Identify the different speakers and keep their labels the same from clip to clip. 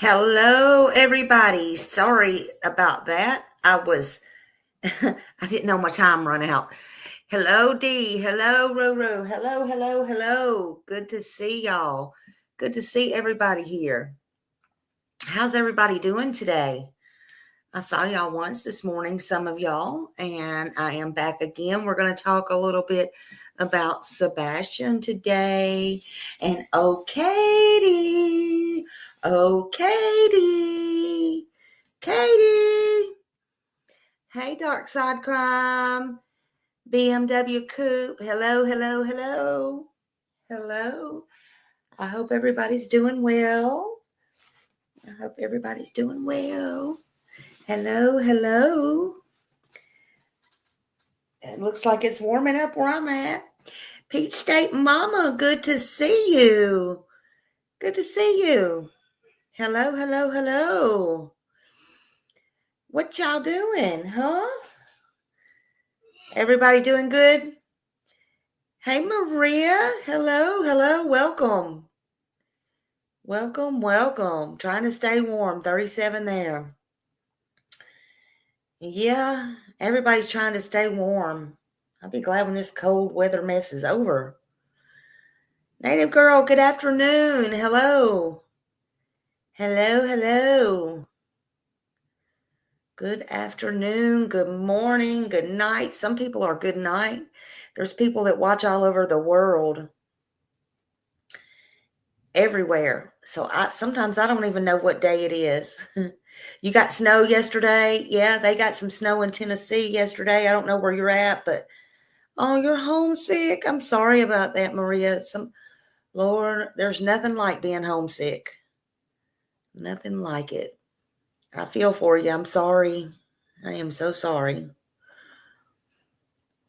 Speaker 1: Hello, everybody. Sorry about that. I didn't know my time run out. Hello, Dee. Hello, Roro. Hello. Good to see y'all. Good to see everybody here. How's everybody doing today? I saw y'all once this morning, some of y'all, and I am back again. We're going to talk a little bit about Sebastian today. And Katie. Katie. Hey, Dark Side Crime. BMW Coupe. Hello. I hope everybody's doing well. Hello. It looks like it's warming up where I'm at. Peach State Mama, good to see you. Hello. What y'all doing, huh? Everybody doing good? Hey, Maria. Hello. Welcome. Trying to stay warm. 37 there. Yeah, everybody's trying to stay warm. I'll be glad when this cold weather mess is over. Native Girl, good afternoon. Hello. Good afternoon, good morning, good night. Some people are good night. There's people that watch all over the world. Everywhere. So sometimes I don't even know what day it is. You got snow yesterday? Yeah, they got some snow in Tennessee yesterday. I don't know where you're at, but you're homesick. I'm sorry about that, Maria. Lord, there's nothing like being homesick. Nothing like it. I feel for you. I'm sorry. I am so sorry.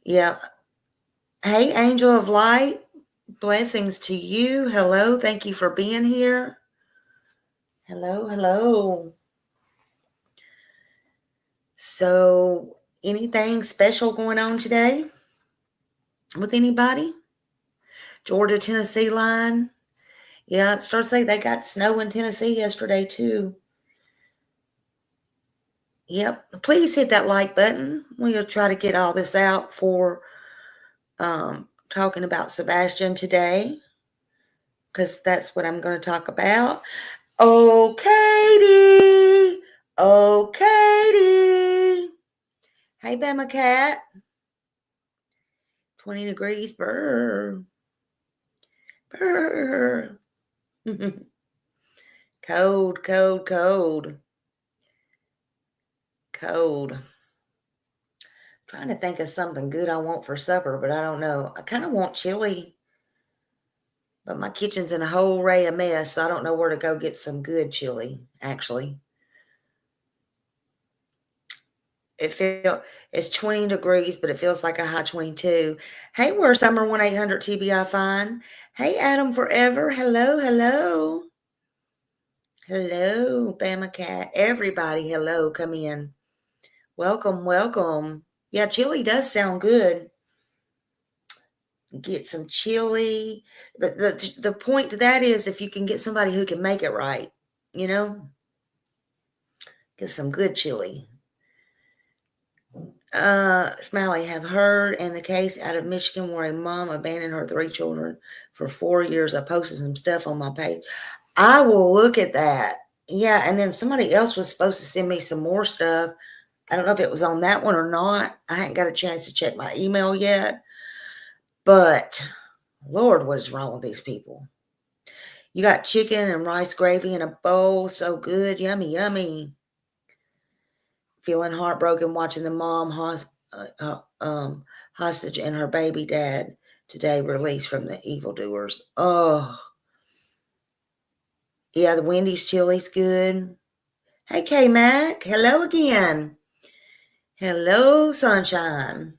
Speaker 1: Yeah. Hey, Angel of Light. Blessings to you. Hello. Thank you for being here. Hello. So, anything special going on today with anybody? Georgia, Tennessee line. Yeah, it starts saying they got snow in Tennessee yesterday too. Yep. Please hit that like button. We'll try to get all this out for talking about Sebastian today, because that's what I'm going to talk about. Oh, Katie. Hey, Bama Cat. 20 degrees. Brr. Cold. Trying to think of something good I want for supper, but I don't know. I kind of want chili, but my kitchen's in a whole array of mess, so I don't know where to go get some good chili, actually. It's 20 degrees, but it feels like a high 22. Hey, we're Summer 1-800-TBI Fine. Hey, Adam Forever. Hello. Bama Cat. Everybody, hello. Come in. Welcome. Yeah, chili does sound good. Get some chili. But the point to that is if you can get somebody who can make it right, get some good chili. Smiley, have heard in the case out of Michigan where a mom abandoned her 3 children for 4 years. I posted some stuff on my page. I will look at that. Yeah, and then somebody else was supposed to send me some more stuff. I don't know if it was on that one or not. I hadn't got a chance to check my email yet. But, Lord, what is wrong with these people? You got chicken and rice gravy in a bowl. So good. Yummy. Feeling heartbroken watching the mom hostage and her baby dad today released from the evildoers. Oh, yeah, the Wendy's chili's good. Hey, K-Mac. Hello again. Hello, sunshine.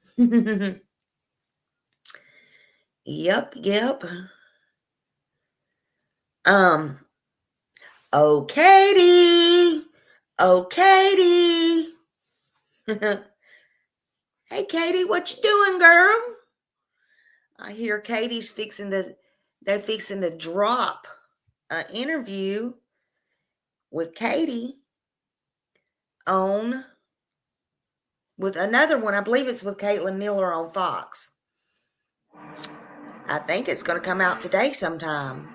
Speaker 1: Yep. Oh, Katie. Hey, Katie, what you doing, girl? I hear Katie's they're fixing to drop an interview with Katie on, with another one. I believe it's with Caitlin Miller on Fox. I think it's going to come out today sometime.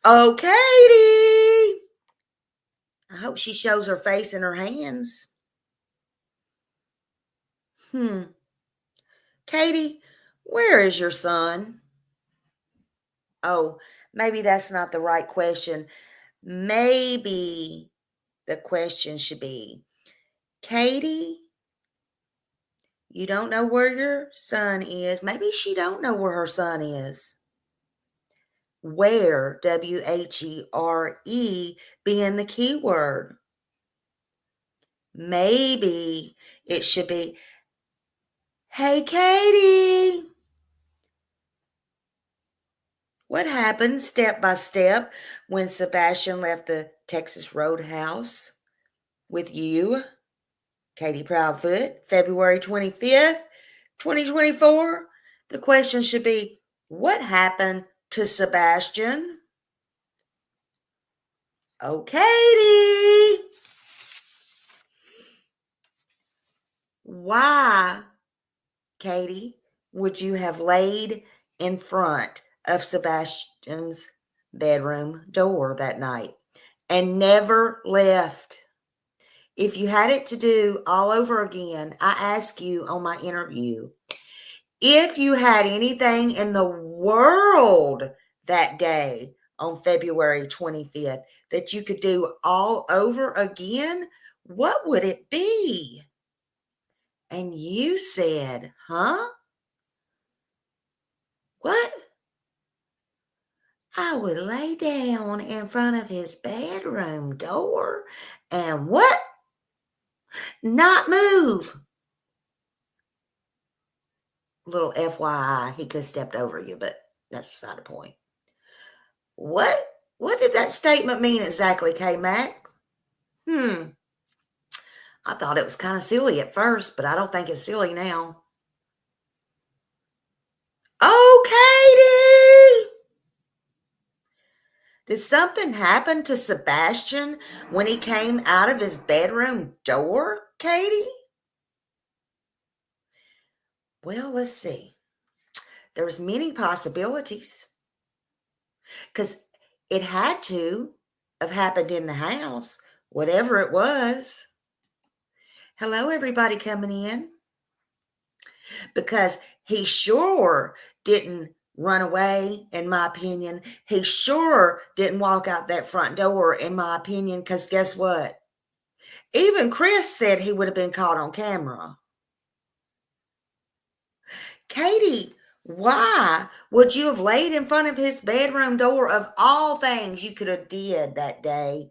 Speaker 1: Oh, Katie! I hope she shows her face and her hands. Katie, where is your son? Oh, maybe that's not the right question. Maybe the question should be, Katie, you don't know where your son is. Maybe she don't know where her son is. Where, W-H-E-R-E, being the key word. Maybe it should be, hey, Katie, what happened step by step when Sebastian left the Texas Roadhouse with you, Katie Proudfoot, February 25th, 2024? The question should be, what happened to Sebastian? Oh, Katie, why, Katie, would you have laid in front of Sebastian's bedroom door that night and never left? If you had it to do all over again, I ask you on my interview, if you had anything in the world that day on February 25th that you could do all over again, what would it be? And you said, huh? What? I would lay down in front of his bedroom door and what? Not move. Little FYI, he could have stepped over you, but that's beside the point. What did that statement mean exactly, K-Mac? I thought it was kind of silly at first, but I don't think it's silly now. Oh, Katie! Did something happen to Sebastian when he came out of his bedroom door, Katie? Well, let's see. There's many possibilities. Because it had to have happened in the house, whatever it was. Hello, everybody coming in. Because he sure didn't run away, in my opinion. He sure didn't walk out that front door, in my opinion, because guess what? Even Chris said he would have been caught on camera. Katie, why would you have laid in front of his bedroom door? Of all things you could have did that day,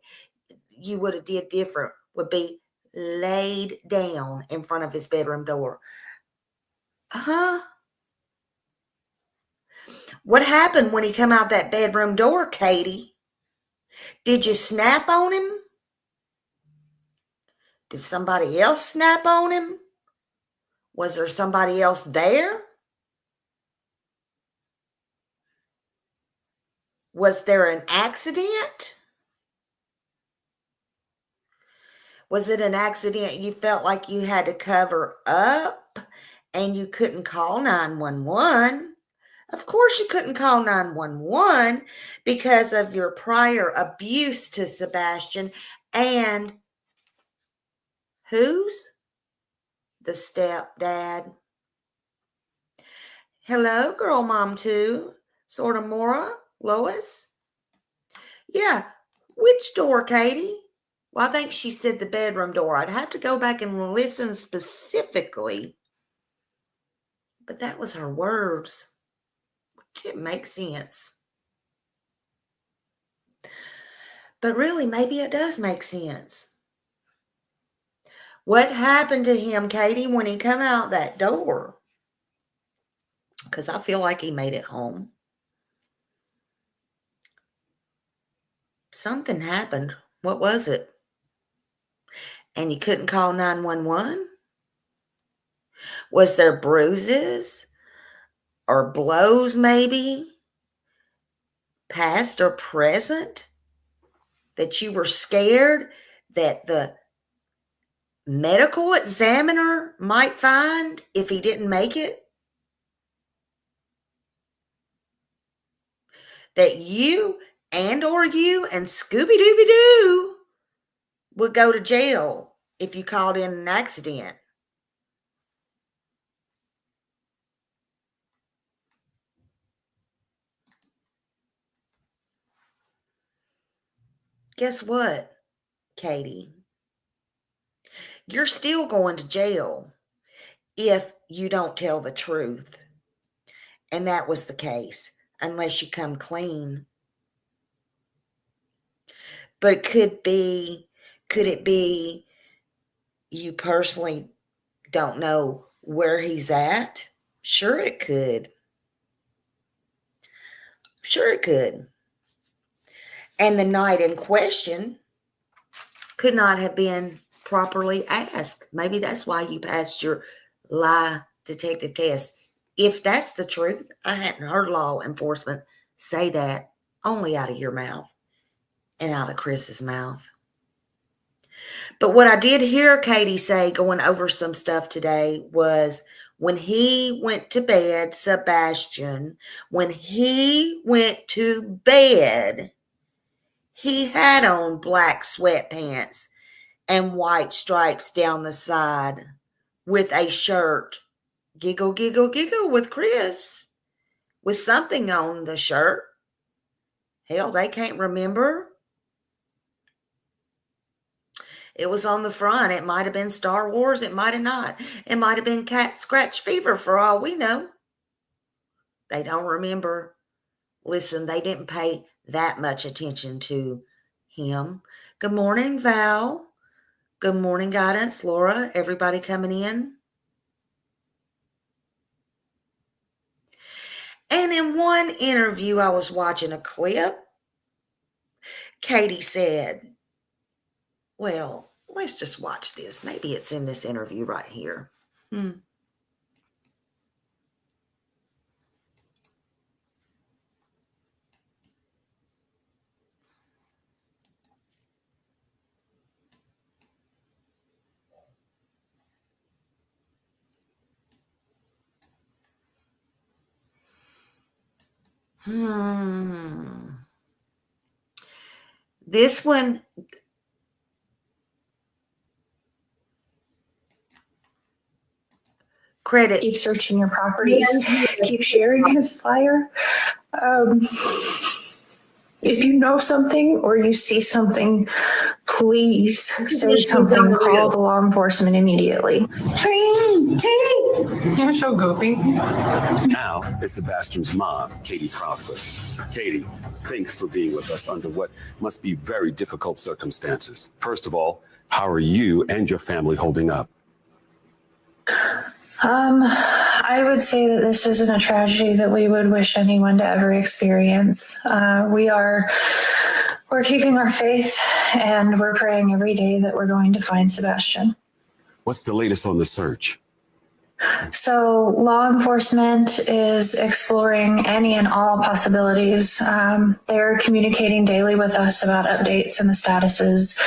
Speaker 1: you would have did different, would be laid down in front of his bedroom door. Huh? What happened when he come out that bedroom door, Katie? Did you snap on him? Did somebody else snap on him? Was there somebody else there? Was there an accident? Was it an accident you felt like you had to cover up and you couldn't call 911? Of course you couldn't call 911 because of your prior abuse to Sebastian. And who's the stepdad? Hello, girl mom too. Sort of Mora, Lois. Yeah, which door, Katie? Well, I think she said the bedroom door. I'd have to go back and listen specifically. But that was her words. It didn't make sense. But really, maybe it does make sense. What happened to him, Katie, when he come out that door? Because I feel like he made it home. Something happened. What was it? And you couldn't call 911? Was there bruises or blows maybe? Past or present? that you were scared that the medical examiner might find if he didn't make it? That you and Scooby-Dooby-Doo would go to jail if you called in an accident? Guess what, Katie? You're still going to jail if you don't tell the truth. And that was the case, unless you come clean. But could it be you personally don't know where he's at? Sure it could. Sure it could. And the night in question could not have been properly asked. Maybe that's why you passed your lie detective test. If that's the truth, I hadn't heard law enforcement say that only out of your mouth and out of Chris's mouth. But what I did hear Katie say going over some stuff today was when he went to bed, Sebastian, when he went to bed, he had on black sweatpants and white stripes down the side with a shirt. Giggle, giggle, giggle with Chris. With something on the shirt. Hell, they can't remember. It was on the front. It might have been Star Wars. It might have not. It might have been Cat Scratch Fever for all we know. They don't remember. Listen, they didn't pay that much attention to him. Good morning, Val. Good morning, Guidance. Laura, everybody coming in. And in one interview, I was watching a clip. Katie said, well, let's just watch this. Maybe it's in this interview right here. This one, credit.
Speaker 2: Keep searching your properties. Keep sharing his flyer. If you know something or you see something, please say something. Call the law enforcement immediately.
Speaker 3: You're so goofy.
Speaker 4: Now it's Sebastian's mom, Katie Proudfoot. Katie, thanks for being with us under what must be very difficult circumstances. First of all, how are you and your family holding up?
Speaker 2: I would say that this isn't a tragedy that we would wish anyone to ever experience. We're keeping our faith, and we're praying every day that we're going to find Sebastian.
Speaker 4: What's the latest on the search?
Speaker 2: So law enforcement is exploring any and all possibilities. They're communicating daily with us about updates and the statuses.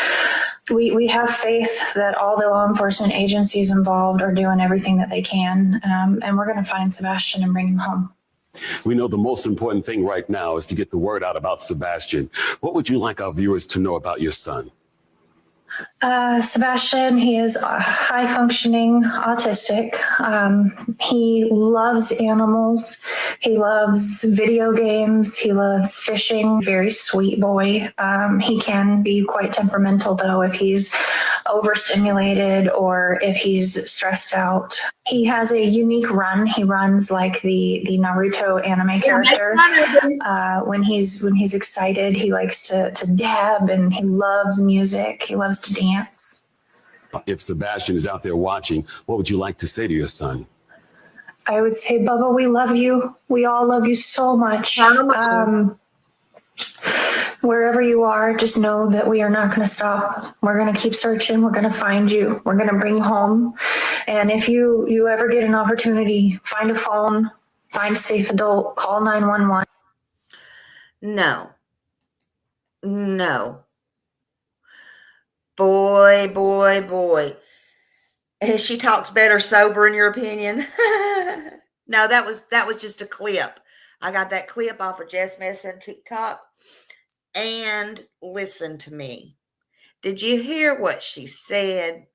Speaker 2: We have faith that all the law enforcement agencies involved are doing everything that they can, and we're going to find Sebastian and bring him home.
Speaker 4: We know the most important thing right now is to get the word out about Sebastian. What would you like our viewers to know about your son?
Speaker 2: Sebastian, he is high-functioning autistic. He loves animals. He loves video games. He loves fishing. Very sweet boy. He can be quite temperamental, though, if he's overstimulated or if he's stressed out. He has a unique run. He runs like the Naruto anime character. When he's excited, he likes to dab, and he loves music. He loves to dance.
Speaker 4: If Sebastian is out there watching, what would you like to say to your son?
Speaker 2: I would say, Bubba, we love you. We all love you so much. Wherever you are, just know that we are not going to stop. We're going to keep searching. We're going to find you. We're going to bring you home. And if you ever get an opportunity, find a phone, find a safe adult, call 911.
Speaker 1: No. Boy. She talks better sober, in your opinion? No, that was just a clip. I got that clip off of Jess Mess and TikTok. And listen to me. Did you hear what she said?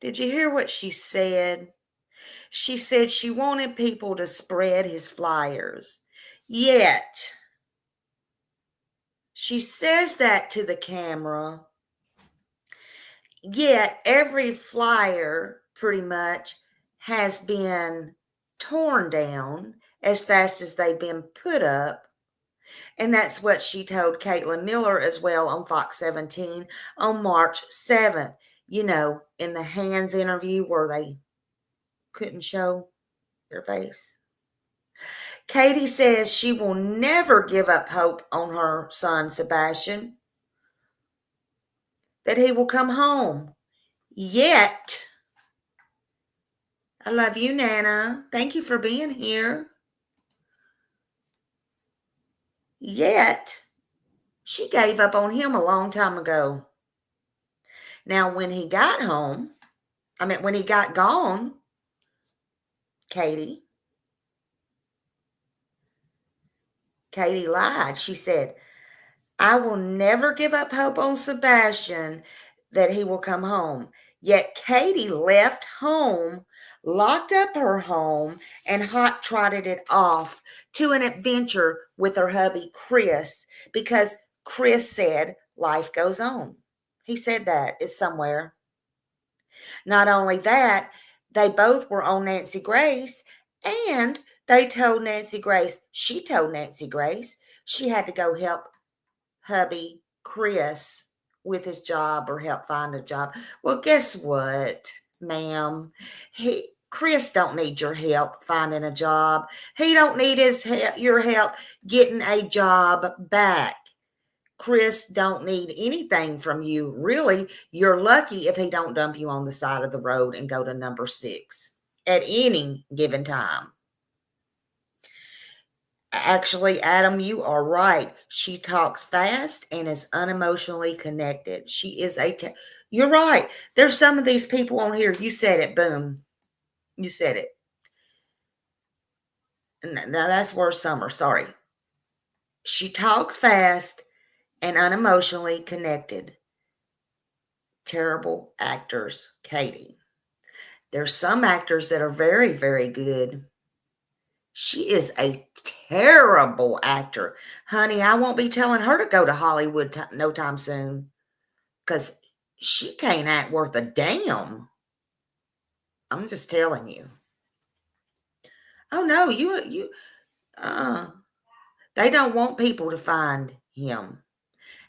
Speaker 1: Did you hear what she said? She said she wanted people to spread his flyers. Yet, she says that to the camera. Yet, every flyer pretty much has been torn down as fast as they've been put up. And that's what she told Caitlin Miller as well on Fox 17 on March 7th. You know, in the Hands interview where they couldn't show their face. Katie says she will never give up hope on her son, Sebastian, that he will come home. Yet, I love you, Nana. Thank you for being here. Yet, she gave up on him a long time ago. Now, when he got home, when he got gone, Katie lied. She said, I will never give up hope on Sebastian that he will come home. Yet Katie left home, locked up her home, and hot-trotted it off to an adventure with her hubby, Chris, because Chris said life goes on. He said that is somewhere. Not only that, they both were on Nancy Grace, and she told Nancy Grace she had to go help hubby Chris with his job or help find a job. Well, guess what, ma'am? Chris don't need your help finding a job. He don't need your help getting a job back. Chris don't need anything from you. Really, you're lucky if he don't dump you on the side of the road and go to number 6 at any given time. Actually, Adam, you are right. She talks fast and is unemotionally connected. She is you're right. There's some of these people on here. You said it. Boom. You said it. Now that's worse summer. Sorry. She talks fast and unemotionally connected. Terrible actors, Katie. There's some actors that are very, very good. She is a terrible actor. Honey, I won't be telling her to go to Hollywood no time soon because she can't act worth a damn. I'm just telling you. Oh, no, they don't want people to find him.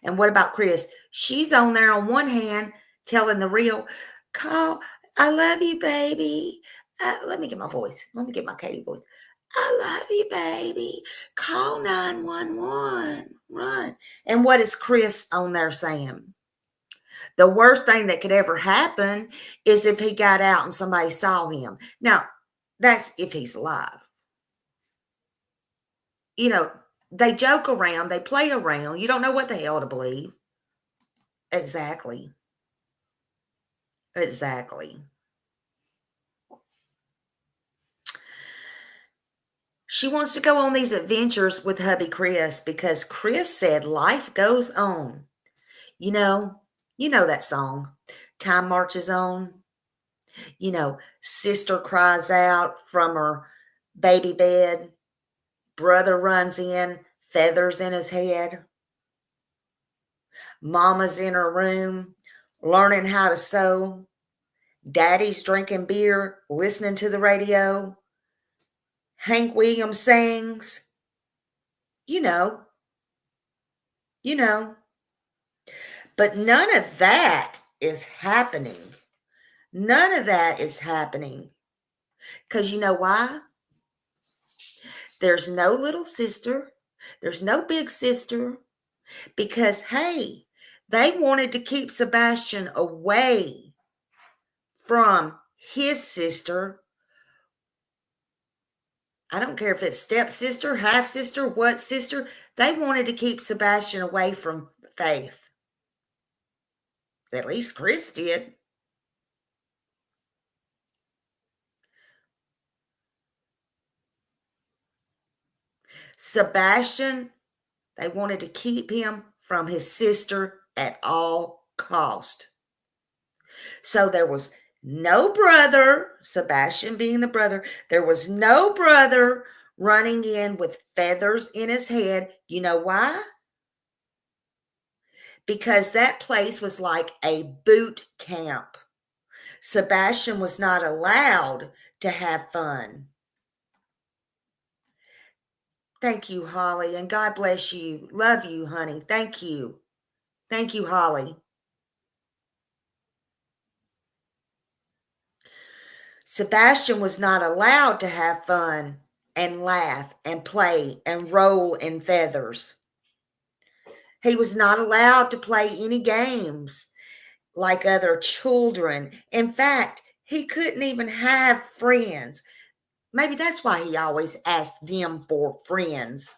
Speaker 1: And what about Chris? She's on there on one hand telling the real, call, I love you, baby. Let me get my voice. Let me get my Katie voice. I love you, baby. Call 911. Run. And what is Chris on there saying? The worst thing that could ever happen is if he got out and somebody saw him. Now, that's if he's alive. You know, they joke around. They play around. You don't know what the hell to believe. Exactly. She wants to go on these adventures with hubby Chris because Chris said life goes on. You know that song, Time Marches On. You know, sister cries out from her baby bed. Brother runs in, feathers in his head. Mama's in her room, learning how to sew. Daddy's drinking beer, listening to the radio. Hank Williams sings. You know. But none of that is happening. Because you know why? There's no little sister. There's no big sister. Because, hey, they wanted to keep Sebastian away from his sister. I don't care if it's stepsister, half-sister, what sister. They wanted to keep Sebastian away from Faith. At least Chris did. Sebastian, they wanted to keep him from his sister at all cost. So there was no brother, Sebastian being the brother, there was no brother running in with feathers in his head. You know why? Because that place was like a boot camp. Sebastian was not allowed to have fun. Thank you, Holly, and God bless you. Love you, honey. Thank you. Thank you, Holly. Sebastian was not allowed to have fun and laugh and play and roll in feathers. He was not allowed to play any games like other children. In fact, he couldn't even have friends. Maybe that's why he always asked them for friends.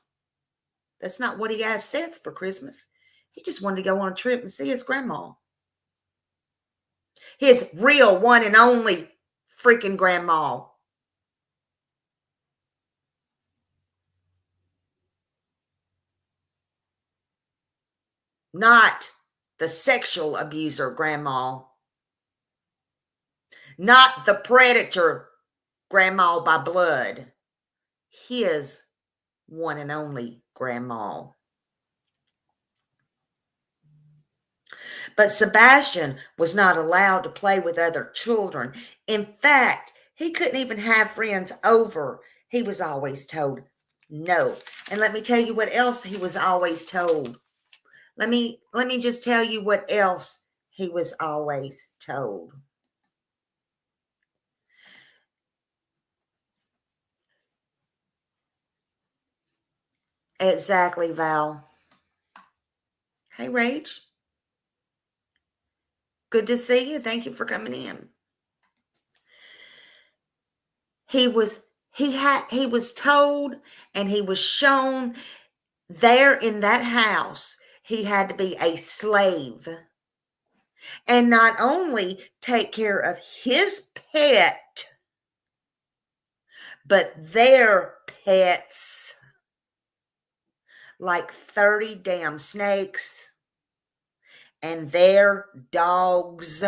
Speaker 1: That's not what he asked Seth for Christmas. He just wanted to go on a trip and see his grandma. His real one and only freaking grandma. Not the sexual abuser grandma. Not the predator grandma by blood. His one and only grandma. But Sebastian was not allowed to play with other children. In fact, he couldn't even have friends over. He was always told no. And let me tell you what else he was always told. Let me just tell you what else he was always told. Exactly, Val. Hey, Rach. Good to see you. Thank you for coming in. He was told and he was shown there in that house he had to be a slave and not only take care of his pet, but their pets, like 30 damn snakes and their dogs,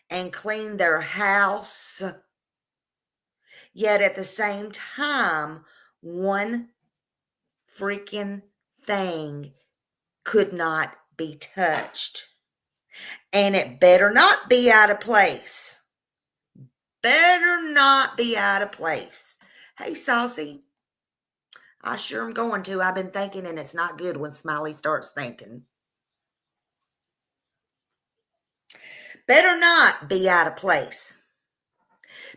Speaker 1: and clean their house. Yet at the same time, one freaking thing could not be touched. And it better not be out of place. Better not be out of place. Hey, Saucy. I sure am going to. I've been thinking, and it's not good when Smiley starts thinking. Better not be out of place.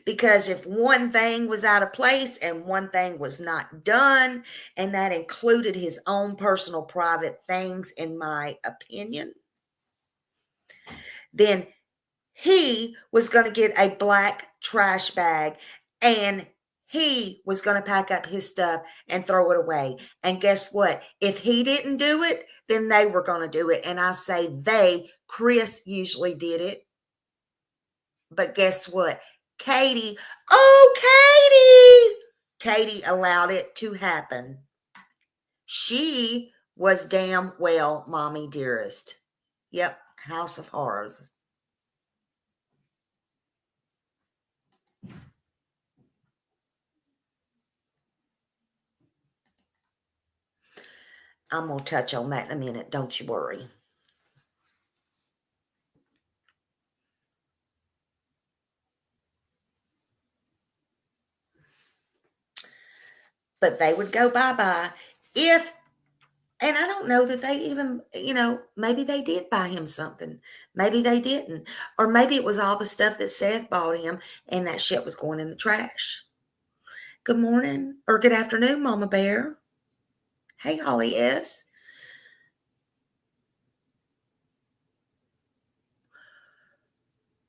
Speaker 1: Because if one thing was out of place and one thing was not done, and that included his own personal private things, in my opinion, then he was going to get a black trash bag and he was going to pack up his stuff and throw it away. And guess what? If he didn't do it, then they were going to do it. And I say they, Chris usually did it. But guess what? Katie allowed it to happen. She was damn well mommy dearest. Yep, House of Horrors. I'm going to touch on that in a minute. Don't you worry. But they would go bye-bye if, and I don't know that they even, maybe they did buy him something. Maybe they didn't. Or maybe it was all the stuff that Seth bought him and that shit was going in the trash. Good morning or good afternoon, Mama Bear. Hey, Holly S.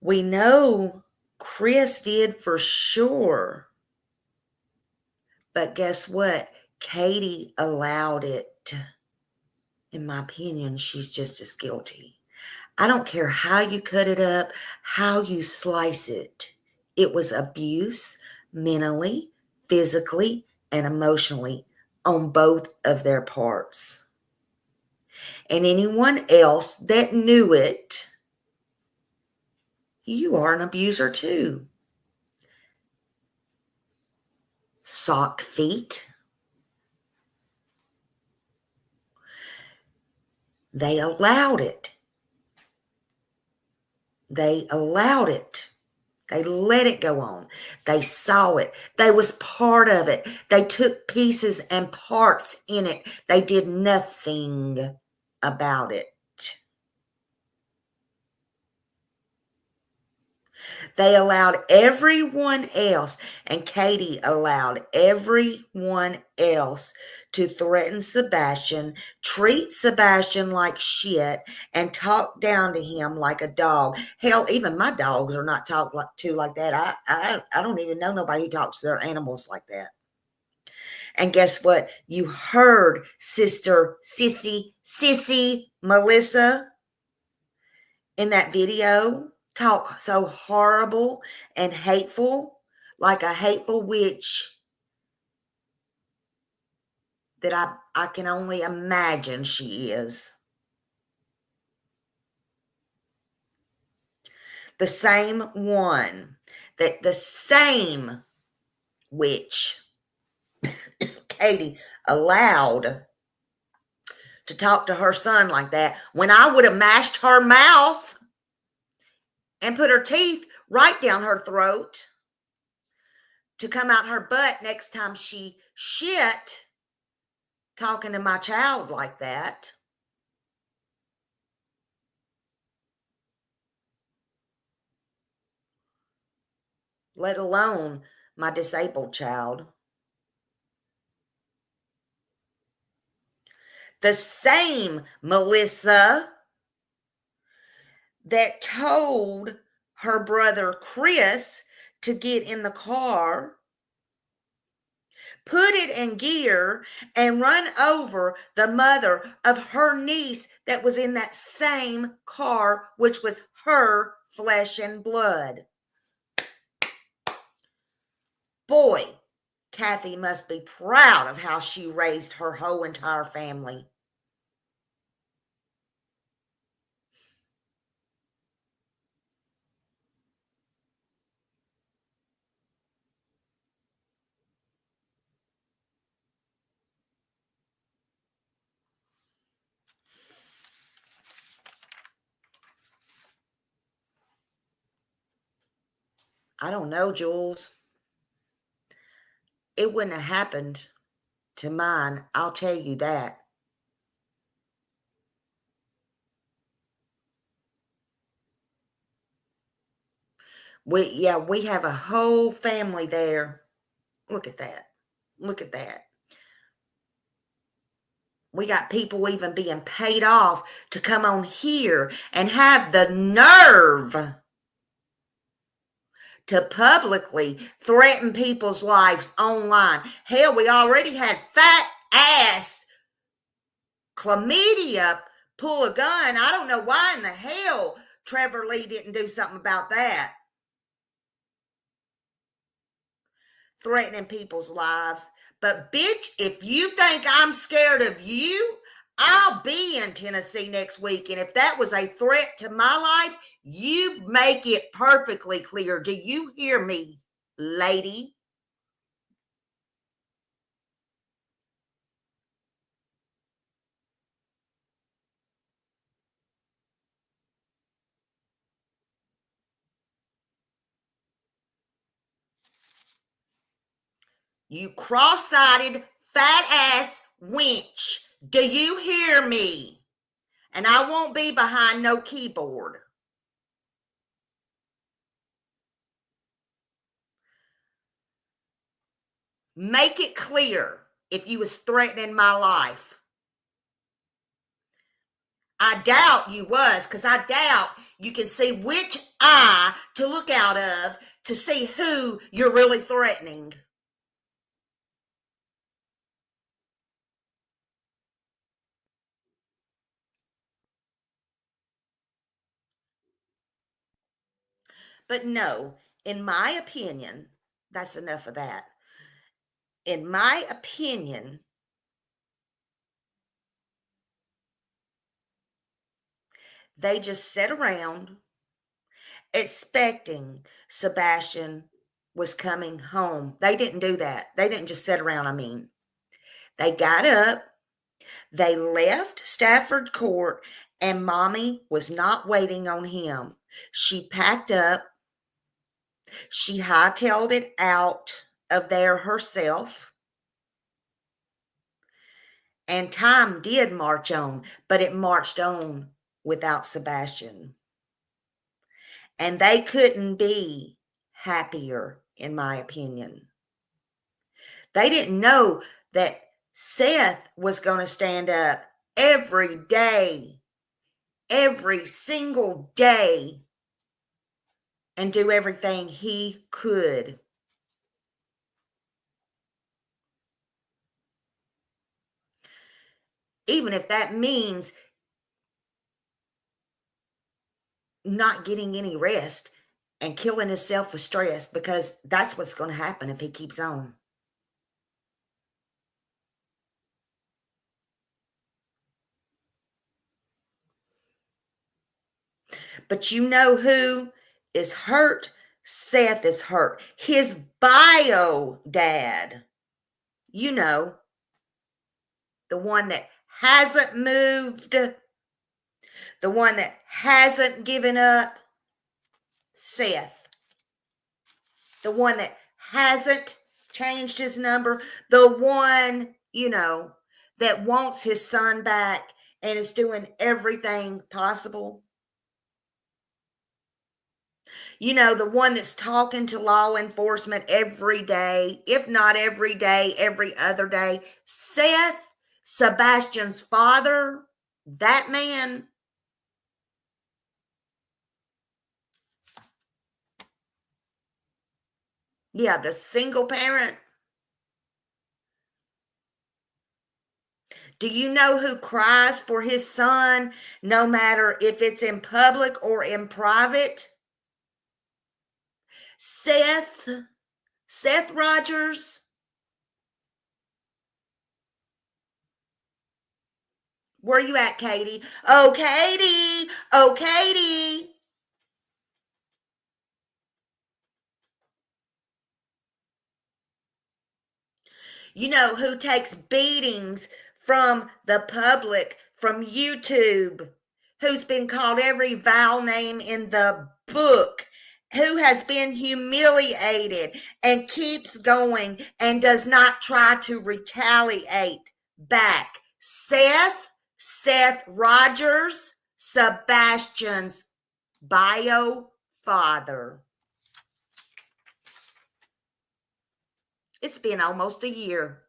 Speaker 1: We know Chris did for sure. But guess what? Katie allowed it. In my opinion, she's just as guilty. I don't care how you cut it up, how you slice it. It was abuse mentally, physically, and emotionally on both of their parts. And anyone else that knew it, you are an abuser too. Sock feet. They allowed it. They allowed it. They let it go on. They saw it. They was part of it. They took pieces and parts in it. They did nothing about it. They allowed everyone else, and Katie allowed everyone else to threaten Sebastian, treat Sebastian like shit, and talk down to him like a dog. Hell, even my dogs are not talked to like that. I don't even know nobody who talks to their animals like that. And guess what? You heard Sister Sissy Melissa in that video talk so horrible and hateful, like a hateful witch that I can only imagine she is. The same one, that the same witch Katie allowed to talk to her son like that, when I would have mashed her mouth and put her teeth right down her throat to come out her butt next time she shit, talking to my child like that. Let alone my disabled child. The same Melissa that told her brother Chris to get in the car, put it in gear, and run over the mother of her niece that was in that same car, which was her flesh and blood. Boy, Kathy must be proud of how she raised her whole entire family. I don't know, Jules. It wouldn't have happened to mine, I'll tell you that. We have a whole family there. Look at that. Look at that. We got people even being paid off to come on here and have the nerve to publicly threaten people's lives online. Hell, we already had fat ass chlamydia pull a gun. I don't know why in the hell Trevor Lee didn't do something about that. Threatening people's lives. But bitch, if you think I'm scared of you, I'll be in Tennessee next week. And if that was a threat to my life, you make it perfectly clear. Do you hear me, lady? You cross-eyed, fat-ass wench. Do you hear me? And I won't be behind no keyboard. Make it clear if you was threatening my life. I doubt you was, because I doubt you can see which eye to look out of to see who you're really threatening. But no, in my opinion, that's enough of that. In my opinion, they just sat around expecting Sebastian was coming home. They didn't do that. They didn't just sit around, I mean. They got up, they left Stafford Court, and Mommy was not waiting on him. She packed up, she hightailed it out of there herself, and time did march on, but it marched on without Sebastian. And they couldn't be happier, in my opinion. They didn't know that Seth was going to stand up every day, every single day, and do everything he could. Even if that means not getting any rest and killing himself with stress, because that's what's going to happen if he keeps on. But you know who is hurt? Seth is hurt. His bio dad, you know, the one that hasn't moved, the one that hasn't given up, Seth. The one that hasn't changed his number, the one, you know, that wants his son back and is doing everything possible. You know, the one that's talking to law enforcement every day, if not every day, every other day. Seth, Sebastian's father, that man. Yeah, the single parent. Do you know who cries for his son, no matter if it's in public or in private? Seth Rogers. Where you at, Katie? Oh, Katie. Oh, Katie. You know who takes beatings from the public, from YouTube, who's been called every vile name in the book, who has been humiliated and keeps going and does not try to retaliate back? Seth Rogers, Sebastian's bio father. It's been almost a year.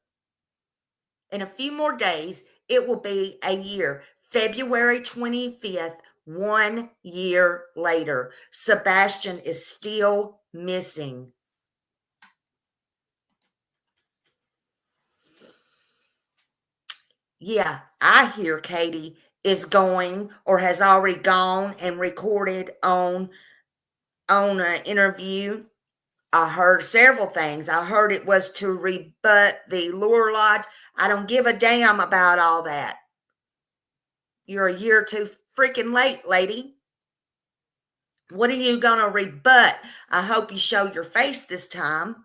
Speaker 1: In a few more days, it will be a year. February 25th, 1 year later. Sebastian is still missing. Yeah, I hear Katie is going or has already gone and recorded on an interview. I heard several things. I heard it was to rebut the Lure Lodge. I don't give a damn about all that. You're a year too freaking late, lady. What are you going to rebut? I hope you show your face this time.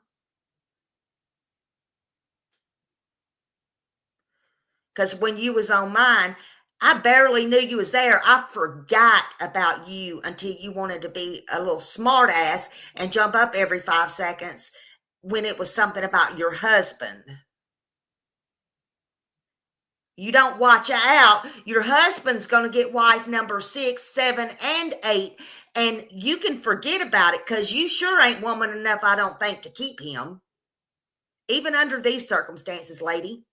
Speaker 1: Because when you was on mine, I barely knew you was there. I forgot about you until you wanted to be a little smart ass and jump up every 5 seconds when it was something about your husband. You don't watch out, your husband's going to get wife number 6, 7, and 8, and you can forget about it because you sure ain't woman enough, I don't think, to keep him. Even under these circumstances, lady.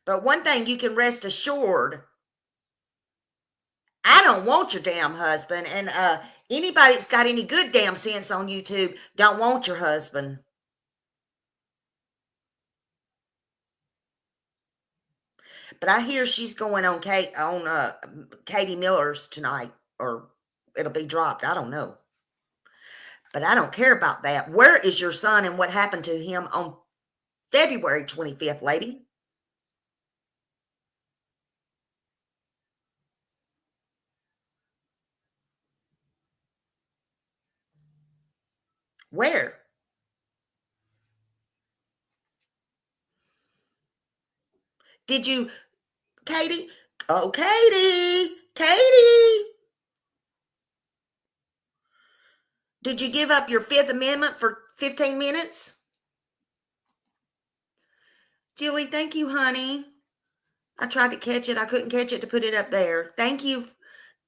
Speaker 1: But one thing you can rest assured, I don't want your damn husband. And anybody that's got any good damn sense on YouTube don't want your husband. But I hear she's going on Katie Miller's tonight, or it'll be dropped. I don't know. But I don't care about that. Where is your son and what happened to him on February 25th, lady? Where? Did you, Katie? Oh, Katie. Did you give up your Fifth Amendment for 15 minutes? Julie, thank you, honey. I tried to catch it. I couldn't catch it to put it up there. Thank you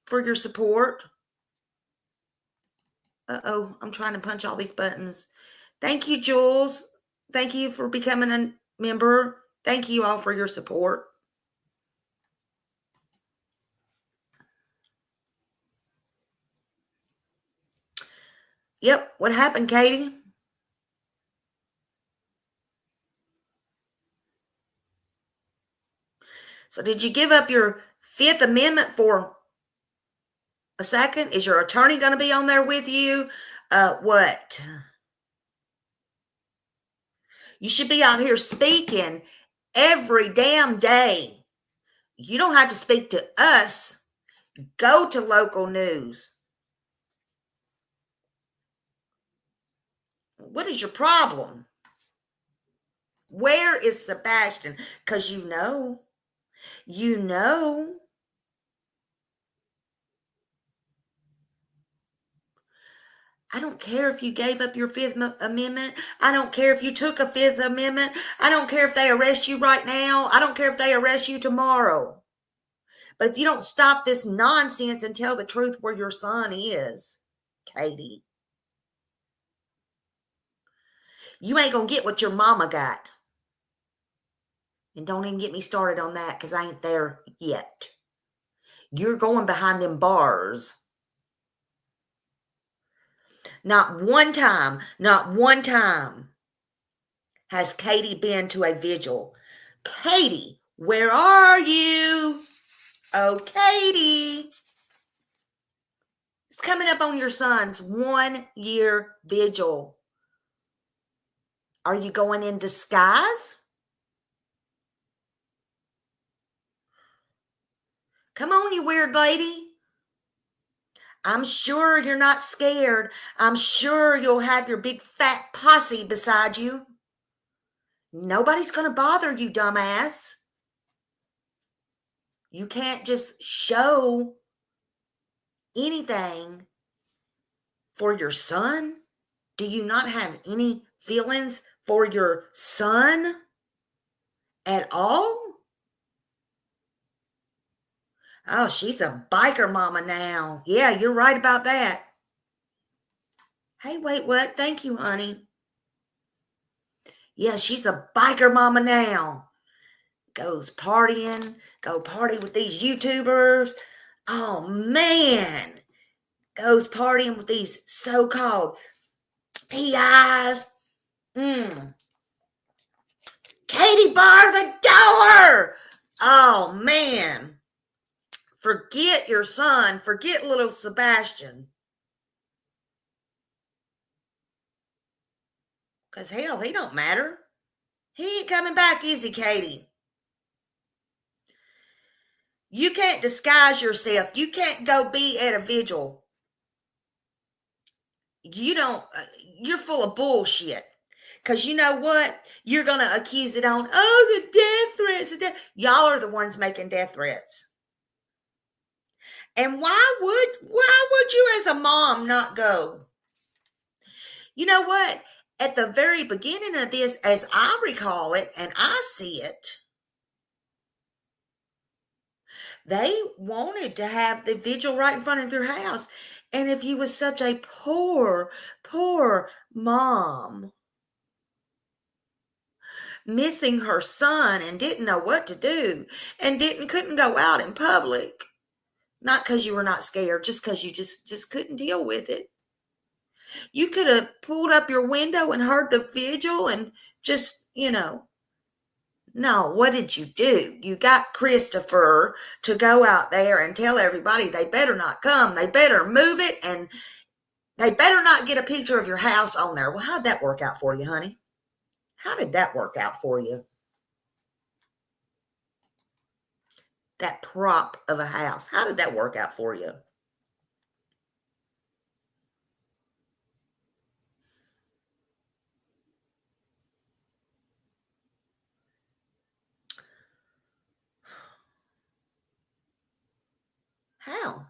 Speaker 1: for your support. Uh-oh, I'm trying to punch all these buttons. Thank you, Jules. Thank you for becoming a member. Thank you all for your support. Yep, what happened, Katie? So did you give up your Fifth Amendment for a second? Is your attorney going to be on there with you? What? You should be out here speaking every damn day. You don't have to speak to us. Go to local news. What is your problem? Where is Sebastian? Because you know. I don't care if you gave up your Fifth Amendment. I don't care if you took a Fifth Amendment. I don't care if they arrest you right now. I don't care if they arrest you tomorrow. But if you don't stop this nonsense and tell the truth where your son is, Katie, you ain't going to get what your mama got. And don't even get me started on that because I ain't there yet. You're going behind them bars. Not one time has Katie been to a vigil. Katie, where are you? Oh, Katie. It's coming up on your son's 1-year vigil. Are you going in disguise? Come on, you weird lady. I'm sure you're not scared. I'm sure you'll have your big fat posse beside you. Nobody's going to bother you, dumbass. You can't just show anything for your son. Do you not have any feelings for your son at all? Oh, she's a biker mama now. Yeah, you're right about that. Hey, wait, what? Thank you, honey. Yeah, she's a biker mama now. Goes partying, go party with these YouTubers. Oh, man. Goes partying with these so-called PIs. Katie, bar the door. Oh, man. Forget your son. Forget little Sebastian. Because, hell, he don't matter. He ain't coming back, is he, Katie? You can't disguise yourself. You can't go be at a vigil. You're full of bullshit. Because you know what? You're going to accuse it on, the death threats. Y'all are the ones making death threats. And why would you as a mom not go? You know what? At the very beginning of this, as I recall it, and I see it, they wanted to have the vigil right in front of your house. And if you was such a poor mom, missing her son and didn't know what to do and couldn't go out in public, not because you were not scared, just because you just couldn't deal with it. You could have pulled up your window and heard the vigil and just, No, what did you do? You got Christopher to go out there and tell everybody they better not come. They better move it, and they better not get a picture of your house on there. Well, how'd that work out for you, honey? How did that work out for you? That prop of a house. How did that work out for you? How?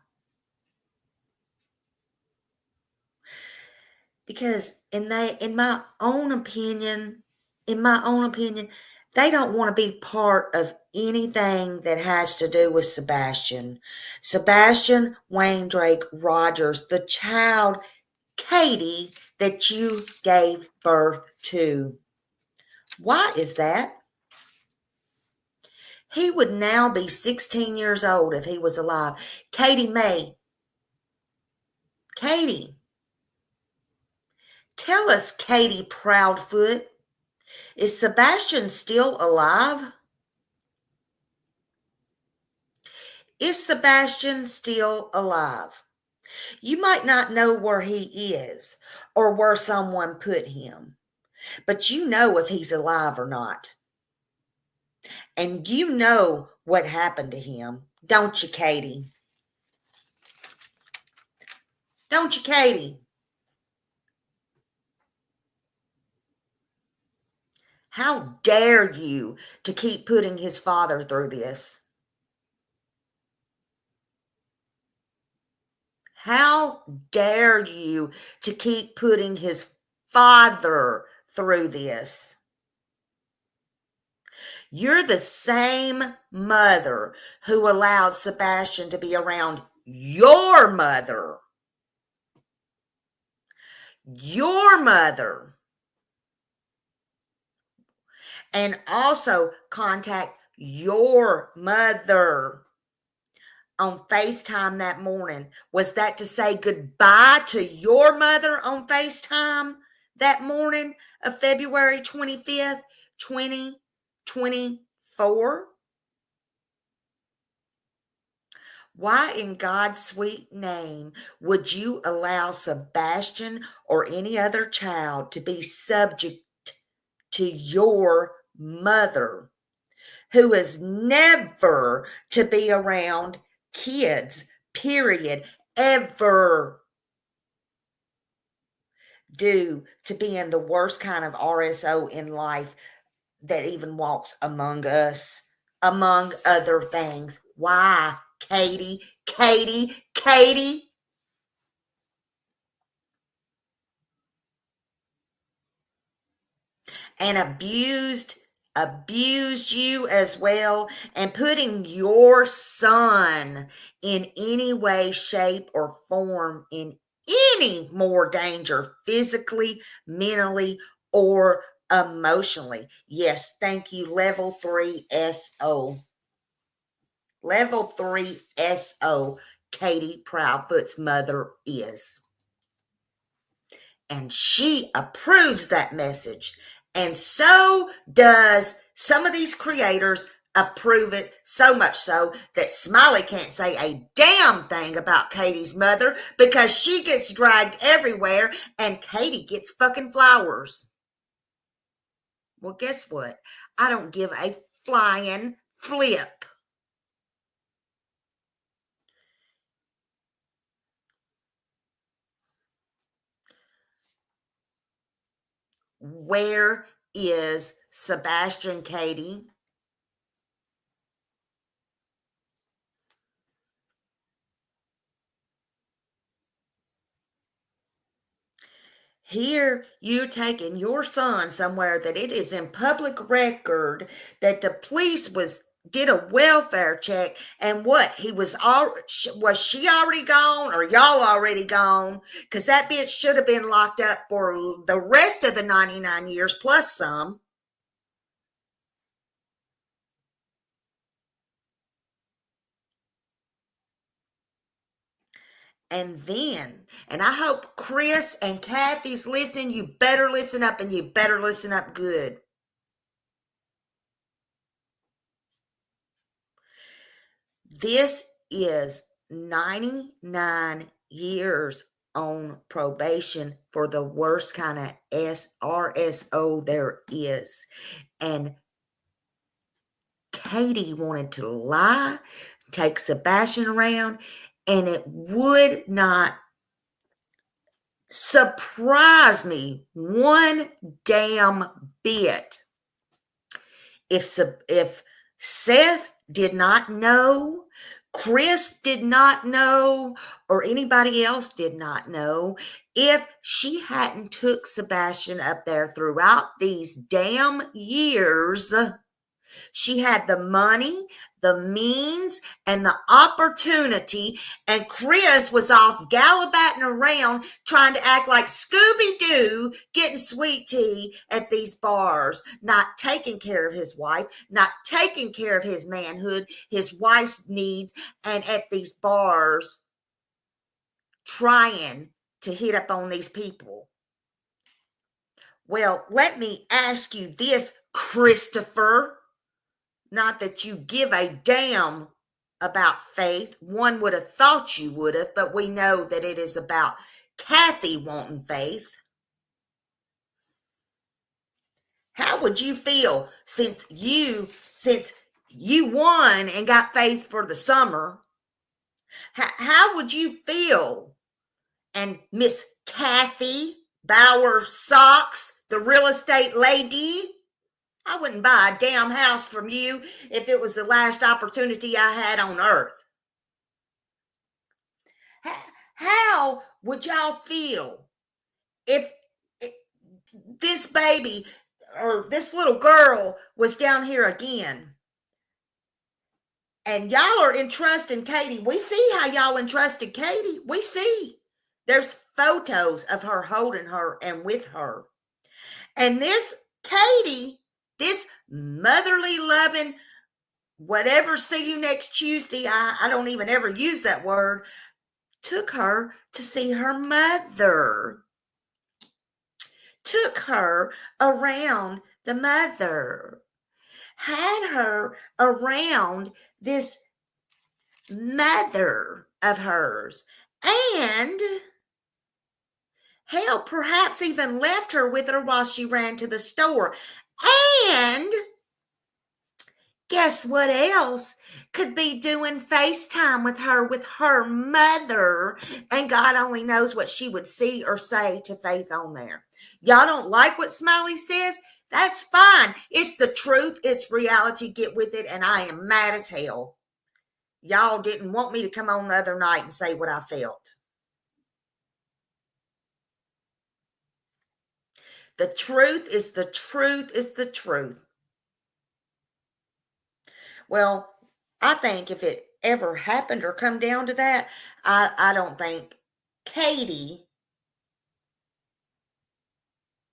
Speaker 1: Because in my own opinion, they don't want to be part of anything that has to do with Sebastian. Sebastian Wayne Drake Rogers, the child, Katie, that you gave birth to. Why is that? He would now be 16 years old if he was alive. Katie May. Katie. Tell us, Katie Proudfoot, is Sebastian still alive? Is Sebastian still alive? You might not know where he is or where someone put him, but you know if he's alive or not. And you know what happened to him, don't you, Katie? Don't you, Katie? How dare you to keep putting his father through this? How dare you to keep putting his father through this? You're the same mother who allowed Sebastian to be around your mother. Your mother. And also contact your mother on FaceTime that morning. Was that to say goodbye to your mother on FaceTime that morning of February 25th, 2024? Why in God's sweet name would you allow Sebastian or any other child to be subject to your mother, who is never to be around kids, period, ever, due to being the worst kind of RSO in life that even walks among us, among other things? Why, Katie, Katie, Katie? And abused you as well, and putting your son in any way, shape, or form in any more danger, physically, mentally, or emotionally. Yes, thank you. Level 3 SO. Level 3 SO, Katie Proudfoot's mother is. And she approves that message. And so does some of these creators approve it, so much so that Smiley can't say a damn thing about Katie's mother because she gets dragged everywhere and Katie gets fucking flowers. Well, guess what? I don't give a flying flip. Where is Sebastian, Katie? Here, you taking your son somewhere that it is in public record that the police did a welfare check, and what, he was she already gone, or y'all already gone? Because that bitch should have been locked up for the rest of the 99 years plus some. And then, and I hope Chris and Kathy's listening, you better listen up, and you better listen up good. This is 99 years on probation for the worst kind of RSO there is. And Katie wanted to lie, take Sebastian around, and it would not surprise me one damn bit if Seth did not know, Chris did not know, or anybody else did not know, if she hadn't took Sebastian up there throughout these damn years. She had the money, the means, and the opportunity, and Chris was off gallivanting around trying to act like Scooby-Doo, getting sweet tea at these bars, not taking care of his wife, not taking care of his manhood, his wife's needs, and at these bars trying to hit up on these people. Well, let me ask you this, Christopher. Not that you give a damn about faith. One would have thought you would have, but we know that it is about Kathy wanting faith. How would you feel since you won and got faith for the summer? How would you feel? And Miss Kathy Bauer Socks, the real estate lady, I wouldn't buy a damn house from you if it was the last opportunity I had on earth. How would y'all feel if this baby or this little girl was down here again? And y'all are entrusting Katie. We see how y'all entrusted Katie. We see. There's photos of her holding her and with her. And this Katie, this motherly loving, whatever, see you next Tuesday, I don't even ever use that word, took her to see her mother. Took her around the mother. Had her around this mother of hers. And hell, perhaps even left her with her while she ran to the store. And guess what else? Could be doing FaceTime with her mother. And God only knows what she would see or say to Faith on there. Y'all don't like what Smiley says? That's fine. It's the truth. It's reality. Get with it. And I am mad as hell. Y'all didn't want me to come on the other night and say what I felt. The truth is the truth is the truth. Well, I think if it ever happened or come down to that, I don't think Katie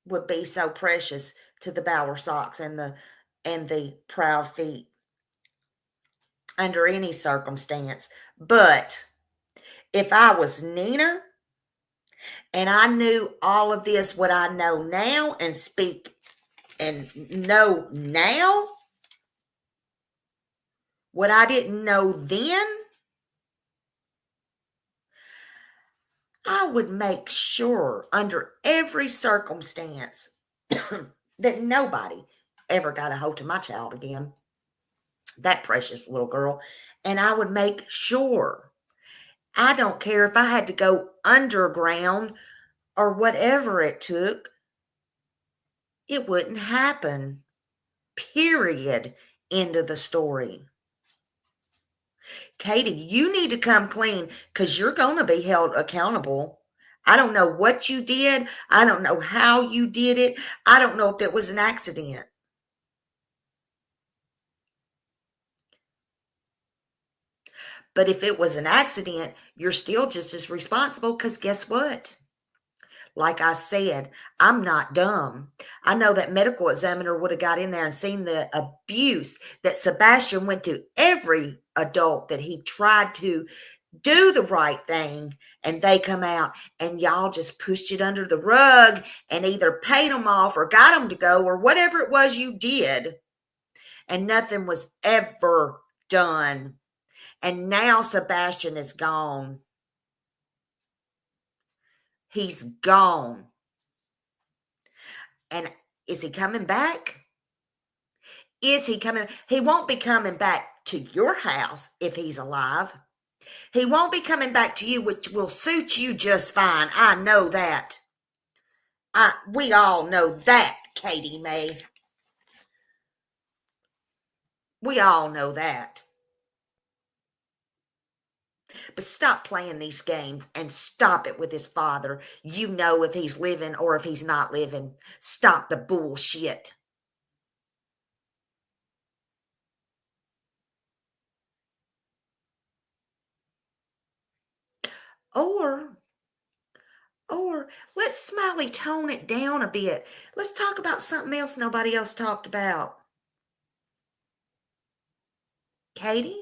Speaker 1: would be so precious to the Bauer Sox and the Proud Feet under any circumstance. But if I was Nina and I knew all of this, what I know now and speak and know now, what I didn't know then, I would make sure under every circumstance that nobody ever got a hold of my child again, that precious little girl. And I would make sure, I don't care if I had to go underground or whatever it took, it wouldn't happen. Period. End of the story. Katie, you need to come clean because you're going to be held accountable. I don't know what you did. I don't know how you did it. I don't know if it was an accident. But if it was an accident, you're still just as responsible because guess what? Like I said, I'm not dumb. I know that medical examiner would have got in there and seen the abuse that Sebastian went to every adult that he tried to do the right thing, and they come out and y'all just pushed it under the rug and either paid them off or got them to go or whatever it was you did, and nothing was ever done. And now Sebastian is gone. He's gone. And is he coming back? Is he coming? He won't be coming back to your house if he's alive. He won't be coming back to you, which will suit you just fine. I know that. We all know that, Katie Mae. We all know that. But stop playing these games and stop it with his father. You know if he's living or if he's not living. Stop the bullshit. Or let's Smiley tone it down a bit. Let's talk about something else nobody else talked about. Katie,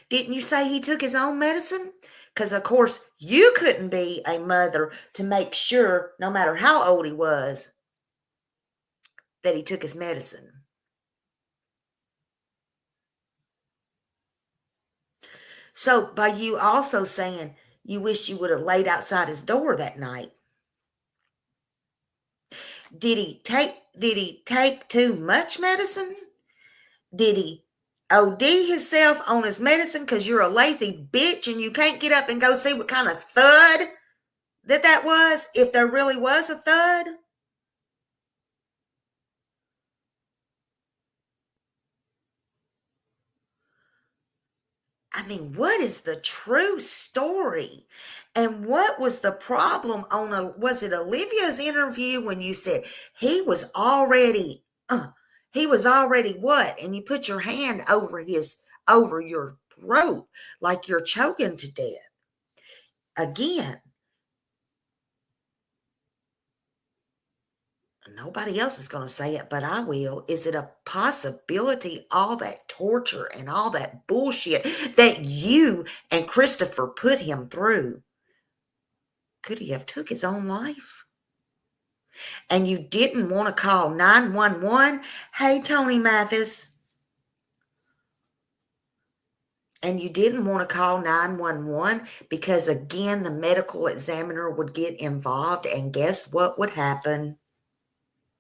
Speaker 1: didn't you say he took his own medicine? Because, of course, you couldn't be a mother to make sure, no matter how old he was, that he took his medicine. So, by you also saying you wish you would have laid outside his door that night, did he take too much medicine? Did he OD himself on his medicine because you're a lazy bitch and you can't get up and go see what kind of thud that was, if there really was a thud? I mean, what is the true story? And what was the problem was it Olivia's interview when you said he was already what? And you put your hand over your throat like you're choking to death. Again, nobody else is going to say it, but I will. Is it a possibility all that torture and all that bullshit that you and Christopher put him through? Could he have took his own life? And you didn't want to call 911? Hey, Tony Mathis. And you didn't want to call 911 because, again, the medical examiner would get involved. And guess what would happen?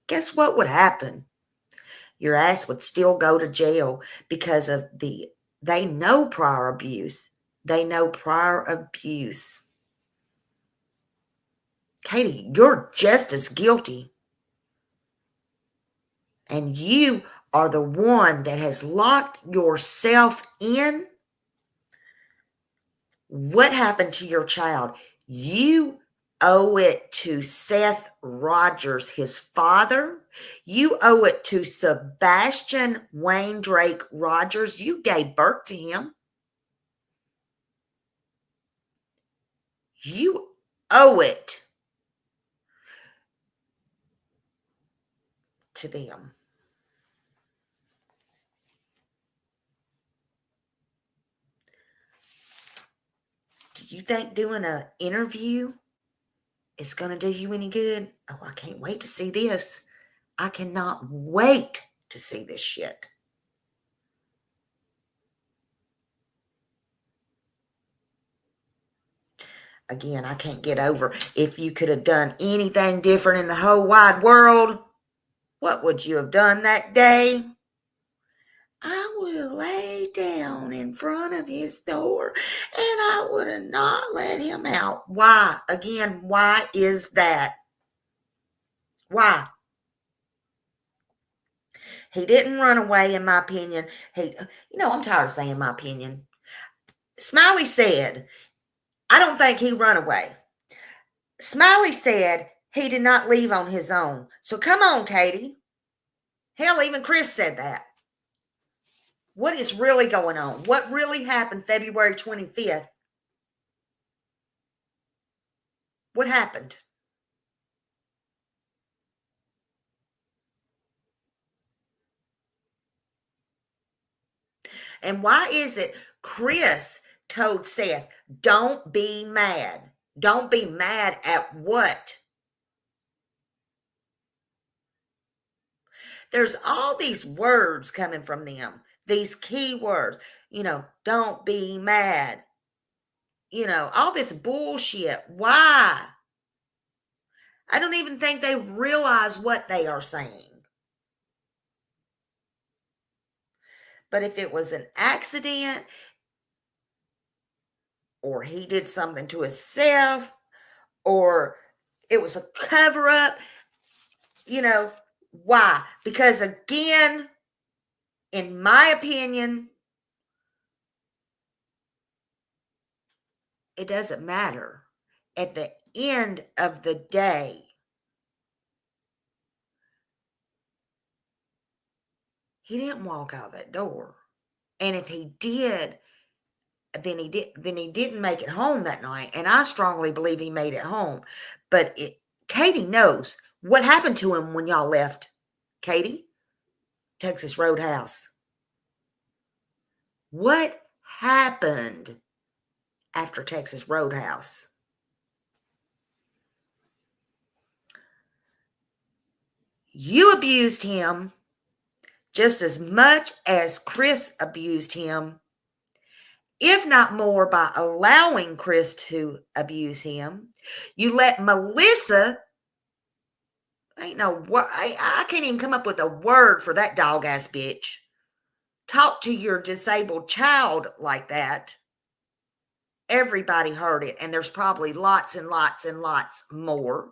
Speaker 1: Guess what would happen? Your ass would still go to jail because of they know prior abuse. They know prior abuse. Katie, you're just as guilty. And you are the one that has locked yourself in. What happened to your child? You owe it to Seth Rogers, his father. You owe it to Sebastian Wayne Drake Rogers. You gave birth to him. You owe it to them. Do you think doing an interview is going to do you any good? Oh, I can't wait to see this. I cannot wait to see this shit. Again, I can't get over if you could have done anything different in the whole wide world, what would you have done that day? I would have laid down in front of his door and I would have not let him out. Why? Again, why is that? Why? He didn't run away, in my opinion. I'm tired of saying my opinion. Smiley said, I don't think he run away. Smiley said he did not leave on his own. So come on, Katie. Hell, even Chris said that. What is really going on? What really happened February 25th? What happened? And why is it Chris told Seth, don't be mad. Don't be mad at what? There's all these words coming from them. these key words, don't be mad, all this bullshit. Why? I don't even think they realize what they are saying. But if it was an accident, or he did something to himself, or it was a cover-up, why? Because again, in my opinion, it doesn't matter. At the end of the day, he didn't walk out that door. And if he did, then he didn't make it home that night. And I strongly believe he made it home. But Katie knows what happened to him when y'all left. Katie, Texas Roadhouse. What happened after Texas Roadhouse? You abused him just as much as Chris abused him, if not more, by allowing Chris to abuse him. You let Melissa, I can't even come up with a word for that dog ass bitch, talk to your disabled child like that. Everybody heard it, and there's probably lots and lots and lots more.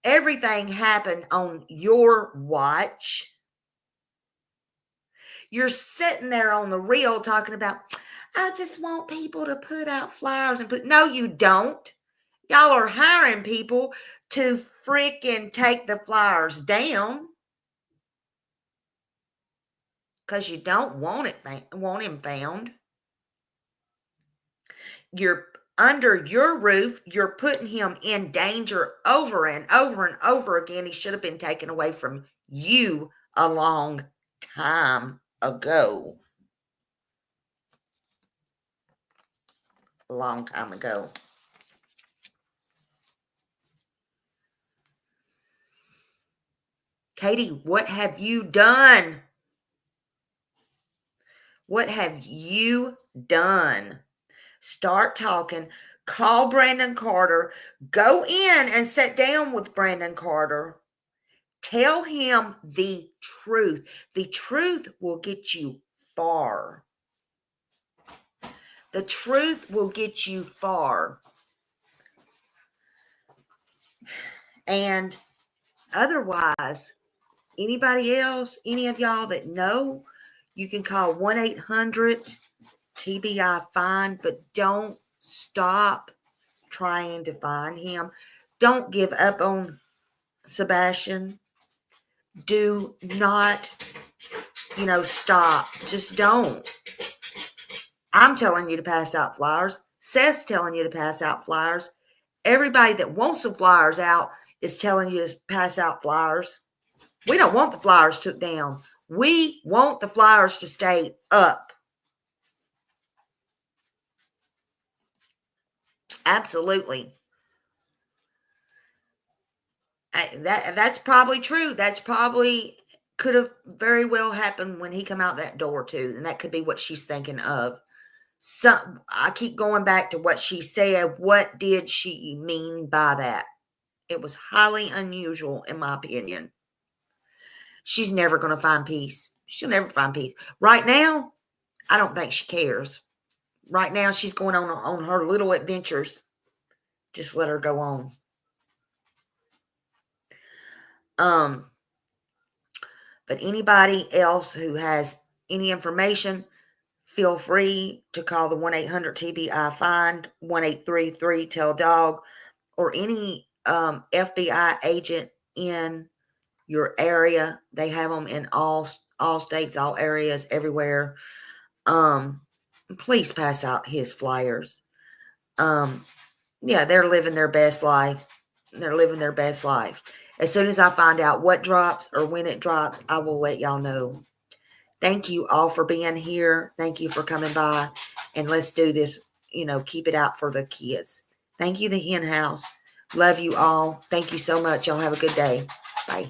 Speaker 1: Everything happened on your watch. You're sitting there on the reel talking about, I just want people to put out flyers and no, you don't. Y'all are hiring people to freaking take the flyers down because you don't want him found. You're under your roof. You're putting him in danger over and over and over again. He should have been taken away from you a long time ago. A long time ago. Katie, what have you done? What have you done? Start talking. Call Brandon Carter. Go in and sit down with Brandon Carter. Tell him the truth. The truth will get you far. The truth will get you far. And otherwise, anybody else, any of y'all that know, you can call 1-800-TBI-FIND, but don't stop trying to find him. Don't give up on Sebastian. Do not, stop. Just don't. I'm telling you to pass out flyers. Seth's telling you to pass out flyers. Everybody that wants the flyers out is telling you to pass out flyers. We don't want the flyers took down. We want the flyers to stay up. Absolutely. That's probably true. That's probably could have very well happened when he come out that door too. And that could be what she's thinking of. I keep going back to what she said. What did she mean by that? It was highly unusual, in my opinion. She's never going to find peace. She'll never find peace. Right now, I don't think she cares. Right now, she's going on her little adventures. Just let her go on. But anybody else who has any information, feel free to call the 1-800-TBI-FIND, 1-833-TELL-DOG, or any FBI agent in your area. They have them in all states, all areas, everywhere. Please pass out his flyers. Yeah, they're living their best life. They're living their best life. As soon as I find out what drops or when it drops, I will let y'all know. Thank you all for being here. Thank you for coming by. And let's do this, keep it out for the kids. Thank you, the Hen House. Love you all. Thank you so much. Y'all have a good day. Bye.